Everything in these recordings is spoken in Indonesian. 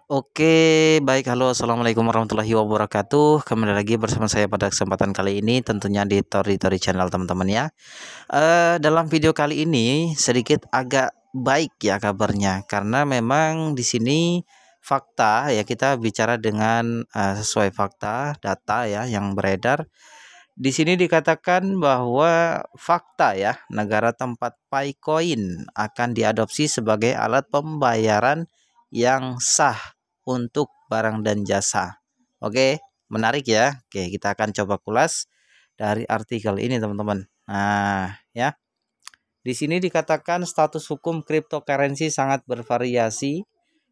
Oke, baik. Halo, assalamualaikum warahmatullahi wabarakatuh. Kembali lagi bersama saya pada kesempatan kali ini, tentunya di Tori Channel, teman-teman ya. Dalam video kali ini sedikit agak baik ya kabarnya, karena memang di sini fakta ya, kita bicara dengan sesuai fakta data ya yang beredar. Di sini dikatakan bahwa fakta ya, negara tempat Picoin akan diadopsi sebagai alat pembayaran yang sah untuk barang dan jasa. Oke, menarik ya. Oke, kita akan coba kulas dari artikel ini, teman-teman. Nah, ya. Di sini dikatakan status hukum cryptocurrency sangat bervariasi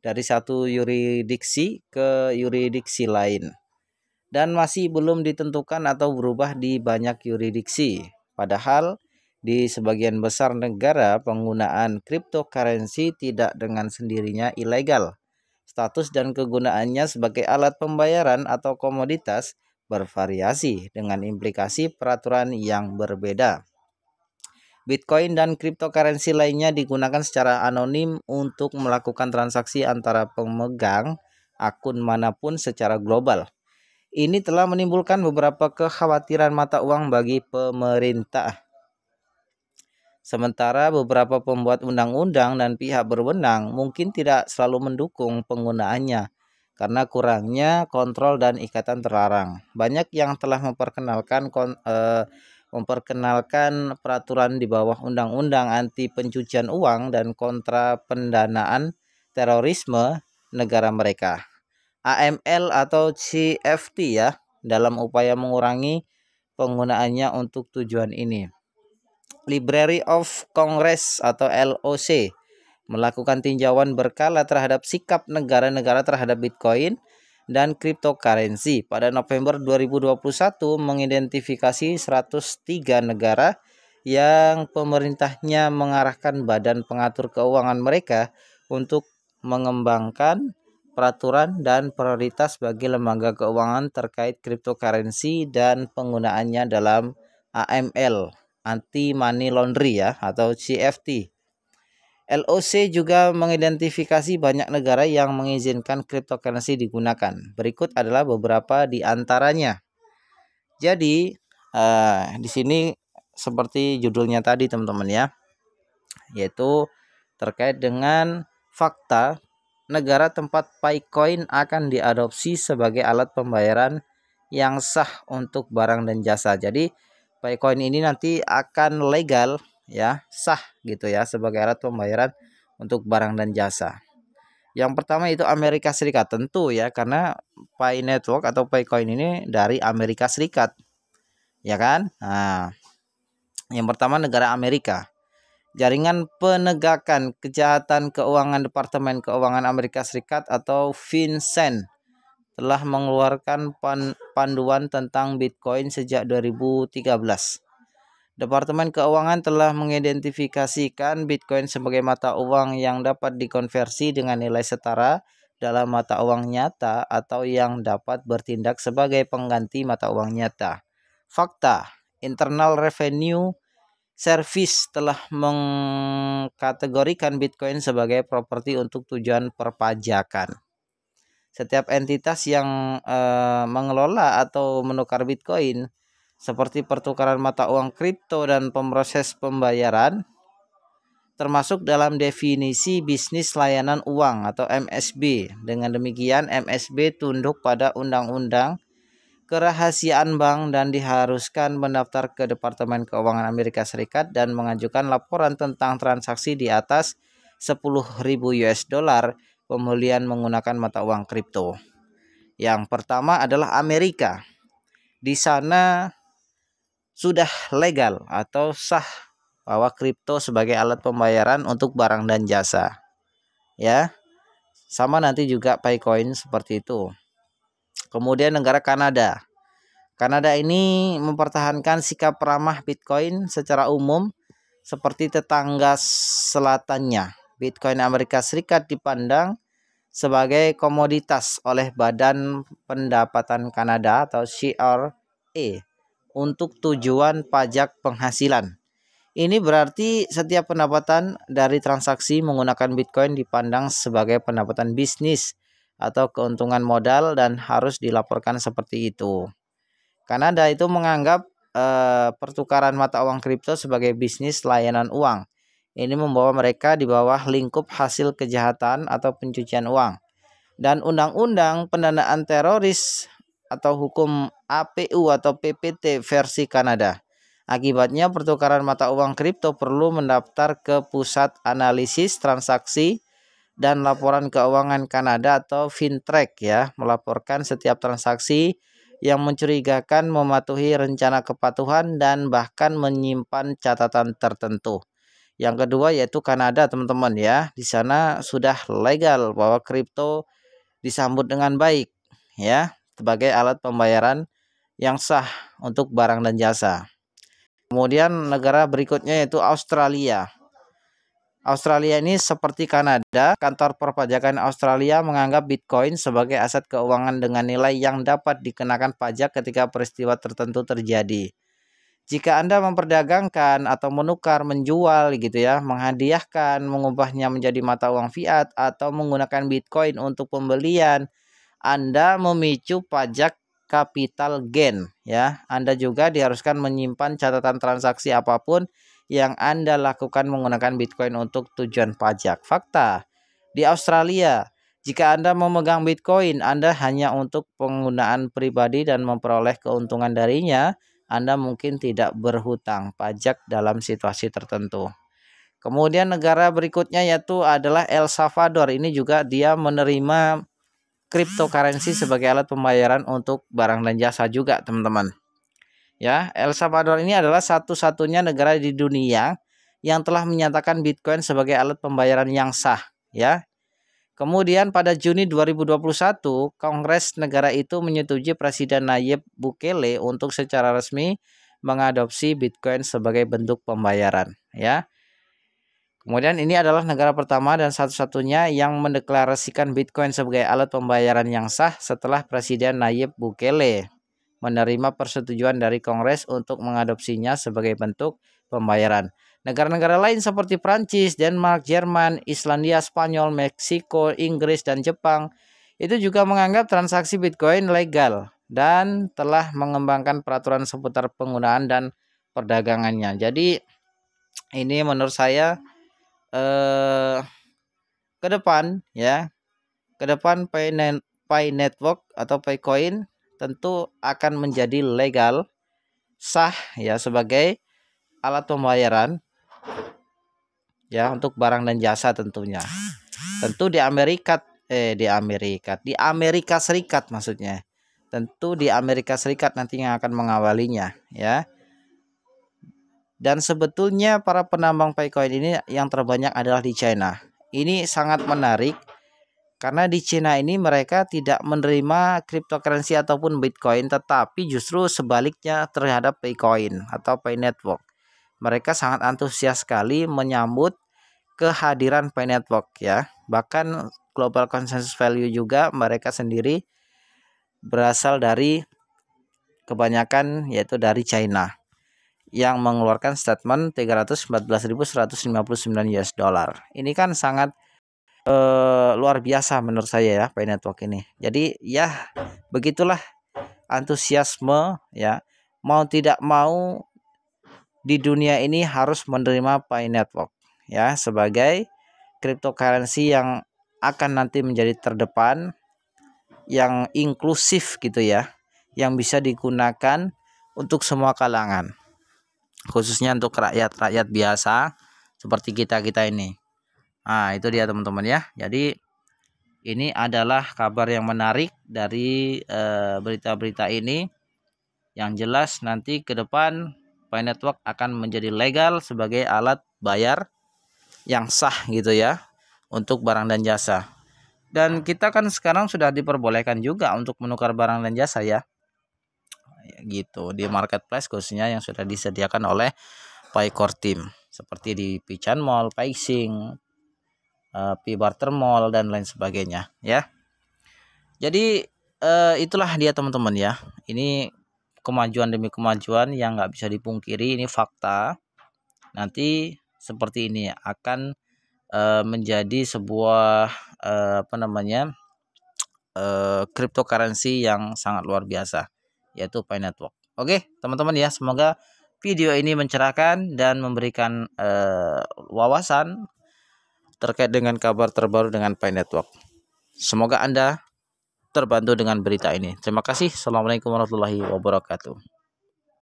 dari satu yurisdiksi ke yurisdiksi lain dan masih belum ditentukan atau berubah di banyak yurisdiksi. Padahal di sebagian besar negara penggunaan cryptocurrency tidak dengan sendirinya ilegal. Status dan kegunaannya sebagai alat pembayaran atau komoditas bervariasi dengan implikasi peraturan yang berbeda. Bitcoin dan cryptocurrency lainnya digunakan secara anonim untuk melakukan transaksi antara pemegang akun manapun secara global. Ini telah menimbulkan beberapa kekhawatiran mata uang bagi pemerintah. Sementara beberapa pembuat undang-undang dan pihak berwenang mungkin tidak selalu mendukung penggunaannya karena kurangnya kontrol dan ikatan terlarang. Banyak yang telah memperkenalkan peraturan di bawah undang-undang anti pencucian uang dan kontra pendanaan terorisme negara mereka, AML atau CFT ya, dalam upaya mengurangi penggunaannya untuk tujuan ini. Library of Congress atau LOC melakukan tinjauan berkala terhadap sikap negara-negara terhadap Bitcoin dan cryptocurrency. Pada November 2021 mengidentifikasi 103 negara yang pemerintahnya mengarahkan badan pengatur keuangan mereka untuk mengembangkan peraturan dan prioritas bagi lembaga keuangan terkait cryptocurrency dan penggunaannya dalam AML, anti money laundry ya, atau CFT. LOC juga mengidentifikasi banyak negara yang mengizinkan cryptocurrency digunakan. Berikut adalah beberapa di antaranya. Jadi di sini seperti judulnya tadi, teman-teman ya, yaitu terkait dengan fakta negara tempat Picoin akan diadopsi sebagai alat pembayaran yang sah untuk barang dan jasa. Jadi Picoin ini nanti akan legal ya, sah gitu ya, sebagai alat pembayaran untuk barang dan jasa. Yang pertama itu Amerika Serikat, tentu ya, karena Pi Network atau Picoin ini dari Amerika Serikat, ya kan? Nah, yang pertama negara Amerika. Jaringan Penegakan Kejahatan Keuangan Departemen Keuangan Amerika Serikat atau FinCEN telah mengeluarkan panduan tentang Bitcoin sejak 2013. Departemen Keuangan telah mengidentifikasikan Bitcoin sebagai mata uang yang dapat dikonversi dengan nilai setara dalam mata uang nyata atau yang dapat bertindak sebagai pengganti mata uang nyata. Fakta, Internal Revenue Service telah mengkategorikan Bitcoin sebagai properti untuk tujuan perpajakan. Setiap entitas yang mengelola atau menukar Bitcoin seperti pertukaran mata uang kripto dan pemroses pembayaran termasuk dalam definisi bisnis layanan uang atau MSB. Dengan demikian MSB tunduk pada undang-undang kerahasiaan bank dan diharuskan mendaftar ke Departemen Keuangan Amerika Serikat dan mengajukan laporan tentang transaksi di atas 10.000 US dollar pemulihan menggunakan mata uang kripto. Yang pertama adalah Amerika. Di sana sudah legal atau sah bahwa kripto sebagai alat pembayaran untuk barang dan jasa. Ya. Sama nanti juga Picoin seperti itu. Kemudian negara Kanada. Kanada ini mempertahankan sikap ramah Bitcoin secara umum seperti tetangga selatannya. Bitcoin Amerika Serikat dipandang sebagai komoditas oleh Badan Pendapatan Kanada atau CRA untuk tujuan pajak penghasilan. Ini berarti setiap pendapatan dari transaksi menggunakan Bitcoin dipandang sebagai pendapatan bisnis atau keuntungan modal dan harus dilaporkan seperti itu. Kanada itu menganggap pertukaran mata uang kripto sebagai bisnis layanan uang. Ini membawa mereka di bawah lingkup hasil kejahatan atau pencucian uang. Dan undang-undang pendanaan teroris atau hukum APU atau PPT versi Kanada. Akibatnya pertukaran mata uang kripto perlu mendaftar ke Pusat Analisis Transaksi dan Laporan Keuangan Kanada atau FinTrack ya, melaporkan setiap transaksi yang mencurigakan, mematuhi rencana kepatuhan dan bahkan menyimpan catatan tertentu. Yang kedua yaitu Kanada, teman-teman ya. Di sana sudah legal bahwa kripto disambut dengan baik ya sebagai alat pembayaran yang sah untuk barang dan jasa. Kemudian negara berikutnya yaitu Australia. Australia ini seperti Kanada, kantor perpajakan Australia menganggap Bitcoin sebagai aset keuangan dengan nilai yang dapat dikenakan pajak ketika peristiwa tertentu terjadi. Jika Anda memperdagangkan atau menukar, menjual gitu ya, menghadiahkan, mengubahnya menjadi mata uang fiat atau menggunakan Bitcoin untuk pembelian, Anda memicu pajak capital gain ya. Anda juga diharuskan menyimpan catatan transaksi apapun yang Anda lakukan menggunakan Bitcoin untuk tujuan pajak. Fakta, di Australia, jika Anda memegang Bitcoin, Anda hanya untuk penggunaan pribadi dan memperoleh keuntungan darinya, Anda mungkin tidak berhutang pajak dalam situasi tertentu. Kemudian negara berikutnya yaitu adalah El Salvador. Ini juga dia menerima cryptocurrency sebagai alat pembayaran untuk barang dan jasa juga, teman-teman. Ya, El Salvador ini adalah satu-satunya negara di dunia yang telah menyatakan Bitcoin sebagai alat pembayaran yang sah, ya. Kemudian pada Juni 2021, Kongres negara itu menyetujui Presiden Nayib Bukele untuk secara resmi mengadopsi Bitcoin sebagai bentuk pembayaran, ya. Kemudian ini adalah negara pertama dan satu-satunya yang mendeklarasikan Bitcoin sebagai alat pembayaran yang sah setelah Presiden Nayib Bukele menerima persetujuan dari Kongres untuk mengadopsinya sebagai bentuk pembayaran. Negara-negara lain seperti Prancis, Denmark, Jerman, Islandia, Spanyol, Meksiko, Inggris, dan Jepang itu juga menganggap transaksi Bitcoin legal dan telah mengembangkan peraturan seputar penggunaan dan perdagangannya. Jadi ini menurut saya ke depan ya, ke depan Pay Network atau Paycoin tentu akan menjadi legal, sah ya sebagai alat pembayaran ya untuk barang dan jasa tentunya. Tentu di Amerika Serikat maksudnya. Tentu di Amerika Serikat nanti yang akan mengawalinya ya. Dan sebetulnya para penambang Paycoin ini yang terbanyak adalah di China. Ini sangat menarik karena di China ini mereka tidak menerima cryptocurrency ataupun Bitcoin, tetapi justru sebaliknya terhadap Paycoin atau Pay Network. Mereka sangat antusias sekali menyambut kehadiran Pay Network ya. Bahkan Global Consensus Value juga mereka sendiri berasal dari kebanyakan yaitu dari China yang mengeluarkan statement 314.159 US dollar. Ini kan sangat luar biasa menurut saya ya Pay Network ini. Jadi ya begitulah antusiasme ya, mau tidak mau di dunia ini harus menerima Pay Network ya sebagai cryptocurrency yang akan nanti menjadi terdepan, yang inklusif gitu ya, yang bisa digunakan untuk semua kalangan, khususnya untuk rakyat-rakyat biasa seperti kita-kita ini. Nah, itu dia teman-teman ya. Jadi ini adalah kabar yang menarik dari berita-berita ini. Yang jelas nanti ke depan Pay Network akan menjadi legal sebagai alat bayar yang sah gitu ya untuk barang dan jasa. Dan kita kan sekarang sudah diperbolehkan juga untuk menukar barang dan jasa ya. Gitu di marketplace khususnya yang sudah disediakan oleh Paycore Team seperti di Pican Mall, Paixing, P-Barter Mall dan lain sebagainya ya. Jadi itulah dia teman-teman ya. Ini kemajuan demi kemajuan yang nggak bisa dipungkiri, ini fakta. Nanti seperti ini akan menjadi sebuah cryptocurrency yang sangat luar biasa, yaitu Pi Network. Oke, teman-teman ya, semoga video ini mencerahkan dan memberikan wawasan terkait dengan kabar terbaru dengan Pi Network. Semoga Anda terbantu dengan berita ini. Terima kasih. Assalamualaikum warahmatullahi wabarakatuh.